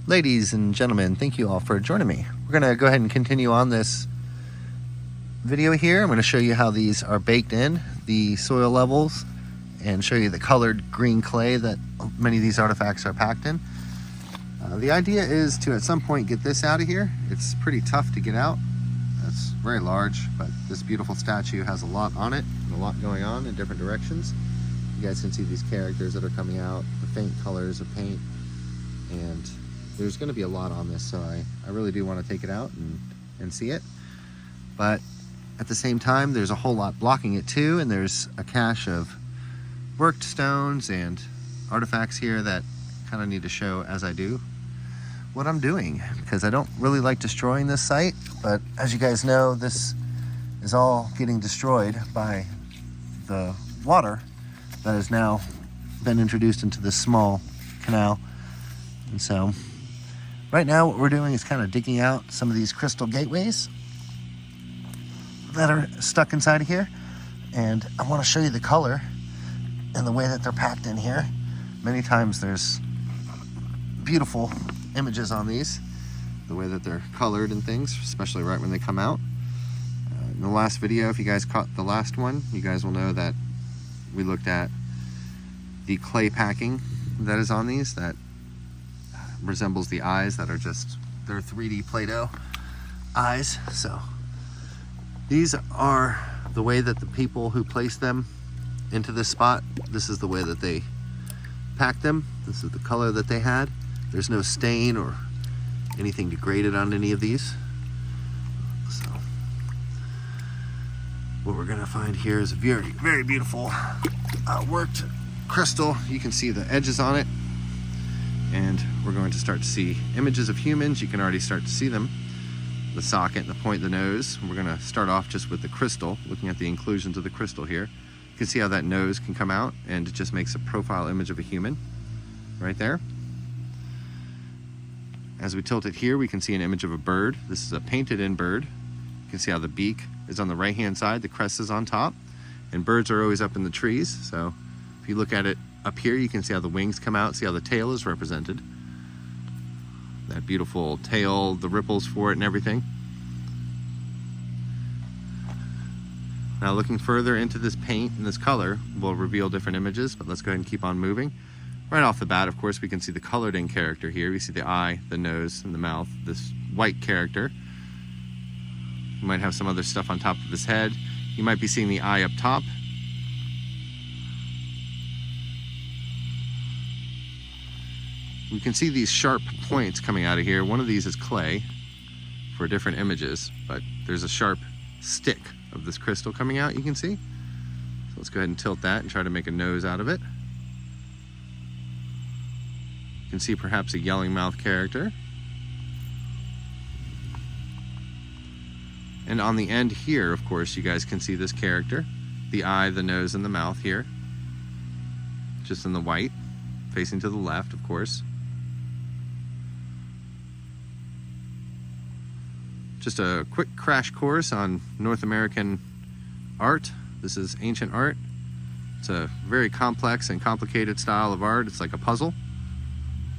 Ladies and gentlemen, thank you all for joining me. We're going to go ahead and continue on this video here. I'm going to show you how these are baked in, the soil levels, and show you the colored green clay that many of these artifacts are packed in. The idea is to at some point get this out of here. It's pretty tough to get out. It's very large, but this beautiful statue has a lot on it and a lot going on in different directions. You guys can see these characters that are coming out, the faint colors of paint, and there's going to be a lot on this, so I really do want to take it out and see it. But at the same time, there's a whole lot blocking it too, and there's a cache of worked stones and artifacts here that kind of need to show as I do what I'm doing, because I don't really like destroying this site, but as you guys know, this is all getting destroyed by the water that has now been introduced into this small canal. And so right now what we're doing is kind of digging out some of these crystal gateways that are stuck inside of here, and I want to show you the color and the way that they're packed in here. Many times there's beautiful images on these, the way that they're colored and things, especially right when they come out. In the last video, if you guys caught the last one, you guys will know that we looked at the clay packing that is on these that resembles the eyes that are just, they're 3D Play-Doh eyes. So these are the way that the people who placed them into this spot, this is the way that they packed them. This is the color that they had. There's no stain or anything degraded on any of these. So what we're gonna find here is a very, very beautiful worked crystal. You can see the edges on it, and we're going to start to see images of humans. You can already start to see them, the socket, the point, the nose. We're gonna start off just with the crystal, looking at the inclusions of the crystal here. You can see how that nose can come out, and it just makes a profile image of a human right there. As we tilt it here, we can see an image of a bird. This is a painted in bird. You can see how the beak is on the right hand side, the crest is on top, and birds are always up in the trees. So if you look at it up here, you can see how the wings come out, see how the tail is represented. That beautiful tail, the ripples for it and everything. Now looking further into this paint and this color will reveal different images, but let's go ahead and keep on moving. Right off the bat, of course, we can see the colored in character here. We see the eye, the nose, and the mouth, this white character. You might have some other stuff on top of his head. You might be seeing the eye up top. You can see these sharp points coming out of here. One of these is clay for different images, but there's a sharp stick of this crystal coming out, you can see. So let's go ahead and tilt that and try to make a nose out of it. You can see perhaps a yelling mouth character. And on the end here, of course, you guys can see this character, the eye, the nose, and the mouth here, just in the white, facing to the left, of course. Just a quick crash course on North American art. This is ancient art. It's a very complex and complicated style of art. It's like a puzzle.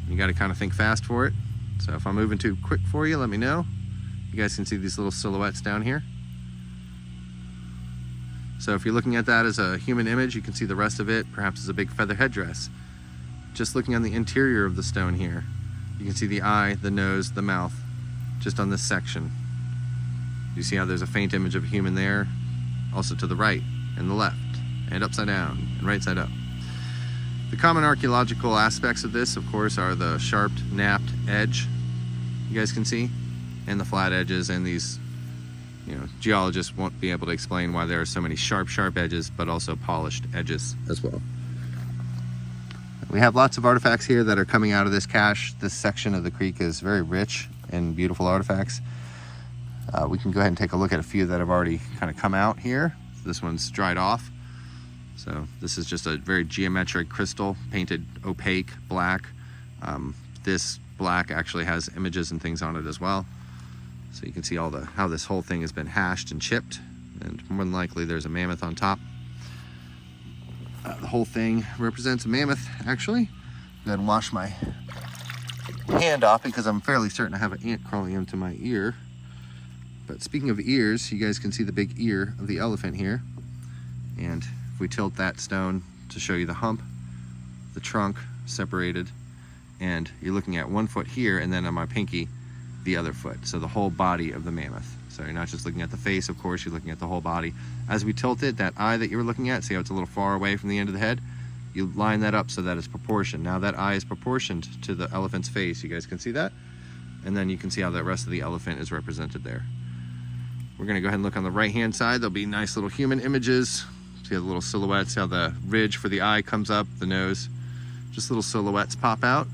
You got to kind of think fast for it. So if I'm moving too quick for you, let me know. You guys can see these little silhouettes down here. So if you're looking at that as a human image, you can see the rest of it perhaps as a big feather headdress. Just looking on the interior of the stone here, you can see the eye, the nose, the mouth, just on this section. You see how there's a faint image of a human there, also to the right and the left, and upside down and right side up. The common archaeological aspects of this, of course, are the sharp, napped edge, you guys can see, and the flat edges, and these, geologists won't be able to explain why there are so many sharp edges, but also polished edges as well. We have lots of artifacts here that are coming out of this cache. This section of the creek is very rich in beautiful artifacts. We can go ahead and take a look at a few that have already kind of come out here. This one's dried off. So this is just a very geometric crystal, painted opaque black. This black actually has images and things on it as well. So you can see how this whole thing has been hashed and chipped, and more than likely there's a mammoth on top. The whole thing represents a mammoth, actually. Go ahead and wash my hand off because I'm fairly certain I have an ant crawling into my ear. But speaking of ears, you guys can see the big ear of the elephant here. And if we tilt that stone to show you the hump, the trunk separated, and you're looking at 1 foot here, and then on my pinky, the other foot. So the whole body of the mammoth. So you're not just looking at the face, of course, you're looking at the whole body. As we tilt it, that eye that you were looking at, see how it's a little far away from the end of the head? You line that up so that it's proportioned. Now that eye is proportioned to the elephant's face. You guys can see that? And then you can see how the rest of the elephant is represented there. We're gonna go ahead and look on the right-hand side. There'll be nice little human images. See how the little silhouettes, how the ridge for the eye comes up, the nose. Just little silhouettes pop out.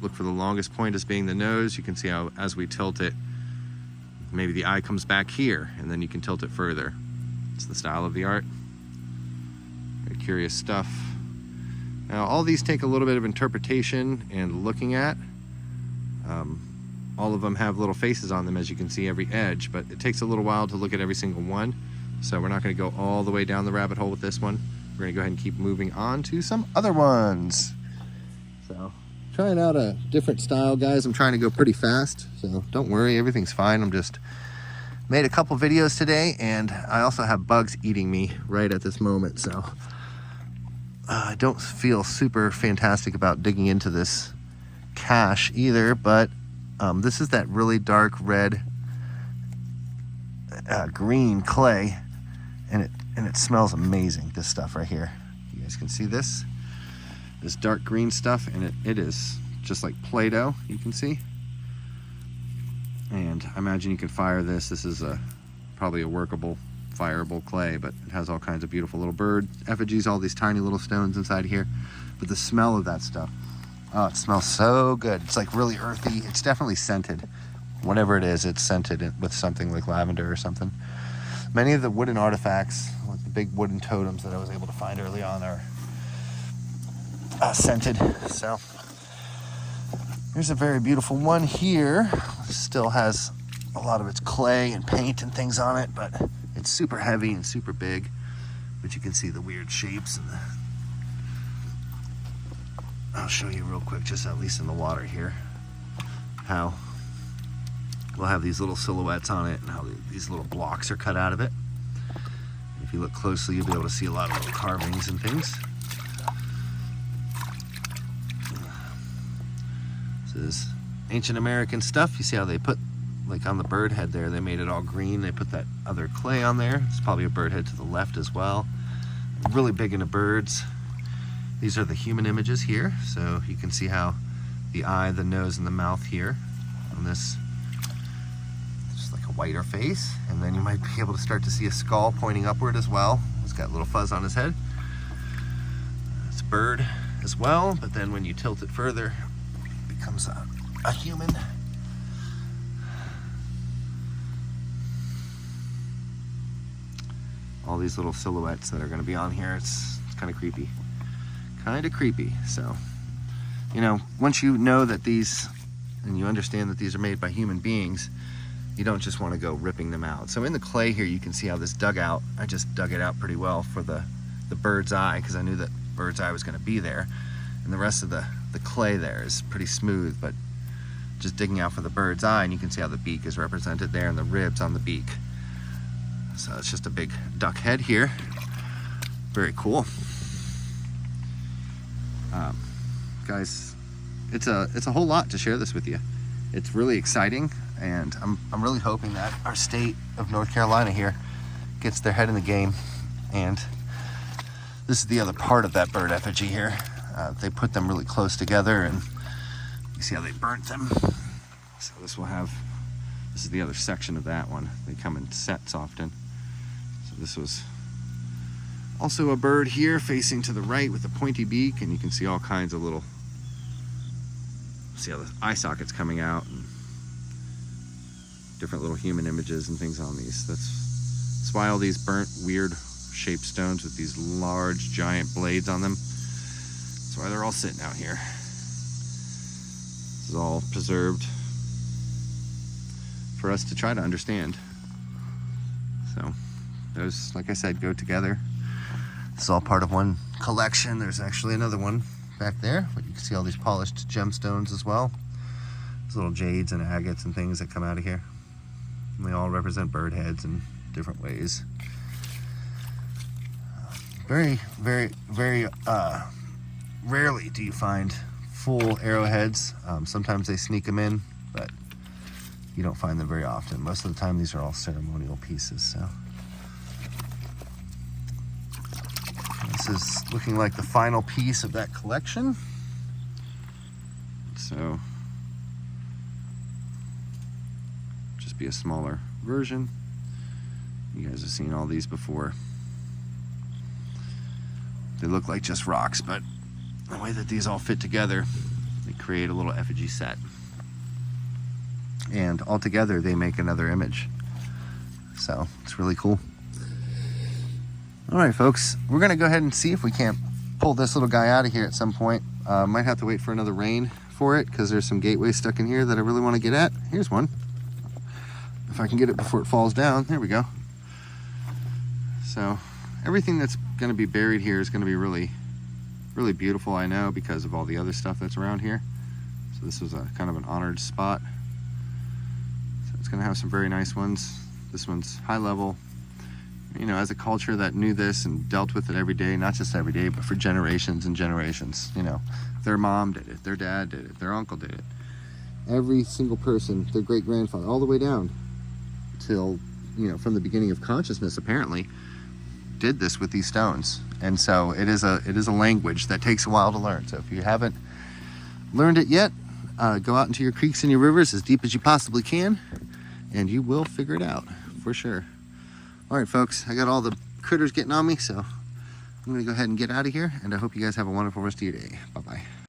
Look for the longest point as being the nose. You can see how as we tilt it, maybe the eye comes back here, and then you can tilt it further. It's the style of the art. Very curious stuff. Now all these take a little bit of interpretation and looking at. All of them have little faces on them, as you can see, every edge, but it takes a little while to look at every single one. So we're not gonna go all the way down the rabbit hole with this one. We're gonna go ahead and keep moving on to some other ones. So trying out a different style, guys. I'm trying to go pretty fast, so don't worry, everything's fine. I'm just made a couple videos today, and I also have bugs eating me right at this moment, so I don't feel super fantastic about digging into this cache either, but this is that really dark red green clay, and it smells amazing, this stuff right here. You guys can see this dark green stuff, and it is just like Play-Doh, you can see. And I imagine you can fire this. This is probably a workable fireable clay, but it has all kinds of beautiful little bird effigies, all these tiny little stones inside here. But the smell of that stuff, oh, it smells so good. It's like really earthy. It's definitely scented. Whatever it is, it's scented with something like lavender or something. Many of the wooden artifacts, like the big wooden totems that I was able to find early on, are scented. So here's a very beautiful one here. Still has a lot of its clay and paint and things on it, but it's super heavy and super big. But you can see the weird shapes and I'll show you real quick, just at least in the water here, how we'll have these little silhouettes on it and how these little blocks are cut out of it. If you look closely, you'll be able to see a lot of little carvings and things. This is ancient American stuff. You see how they put, like on the bird head there, they made it all green. They put that other clay on there. It's probably a bird head to the left as well. Really big into birds. These are the human images here. So you can see how the eye, the nose, and the mouth here on this, just like a whiter face. And then you might be able to start to see a skull pointing upward as well. He's got a little fuzz on his head. It's a bird as well, but then when you tilt it further, it becomes a human. All these little silhouettes that are going to be on here, it's kind of creepy. So, you know, once you know that these, and you understand that these are made by human beings, you don't just want to go ripping them out. So in the clay here, you can see how this dug out. I just dug it out pretty well for the bird's eye, because I knew that bird's eye was going to be there. And the rest of the clay there is pretty smooth, but just digging out for the bird's eye, and you can see how the beak is represented there and the ribs on the beak. So it's just a big duck head here. Very cool. Guys, it's a whole lot to share this with you. It's really exciting, and I'm really hoping that our state of North Carolina here gets their head in the game. And this is the other part of that bird effigy here. They put them really close together, and you see how they burnt them. So this is the other section of that one. They come in sets often. So this was also a bird here facing to the right with a pointy beak, and you can see all kinds of little, see how the eye sockets coming out, and different little human images and things on these. That's why all these burnt, weird shaped stones with these large, giant blades on them, that's why they're all sitting out here. This is all preserved for us to try to understand. So those, like I said, go together. This is all part of one collection. There's actually another one back there, but you can see all these polished gemstones as well. little jades and agates and things that come out of here. And they all represent bird heads in different ways. Very, very, very rarely do you find full arrowheads. Sometimes they sneak them in, but you don't find them very often. Most of the time these are all ceremonial pieces. So this is looking like the final piece of that collection. So just be a smaller version. You guys have seen all these before. They look like just rocks, but the way that these all fit together, they create a little effigy set. And all together, they make another image. So it's really cool. All right, folks, we're gonna go ahead and see if we can't pull this little guy out of here at some point. Might have to wait for another rain for it because there's some gateways stuck in here that I really want to get at. Here's one. If I can get it before it falls down, there we go. So everything that's going to be buried here is going to be really, really beautiful, I know, because of all the other stuff that's around here. So this was a kind of an honored spot. So it's going to have some very nice ones. This one's high level. You know, as a culture that knew this and dealt with it every day, not just every day, but for generations and generations. You know, their mom did it, their dad did it, their uncle did it. Every single person, their great-grandfather, all the way down till, you know, from the beginning of consciousness, apparently, did this with these stones. And so it is a language that takes a while to learn. So if you haven't learned it yet, go out into your creeks and your rivers as deep as you possibly can, and you will figure it out for sure. All right, folks, I got all the critters getting on me, so I'm gonna go ahead and get out of here, and I hope you guys have a wonderful rest of your day. Bye-bye.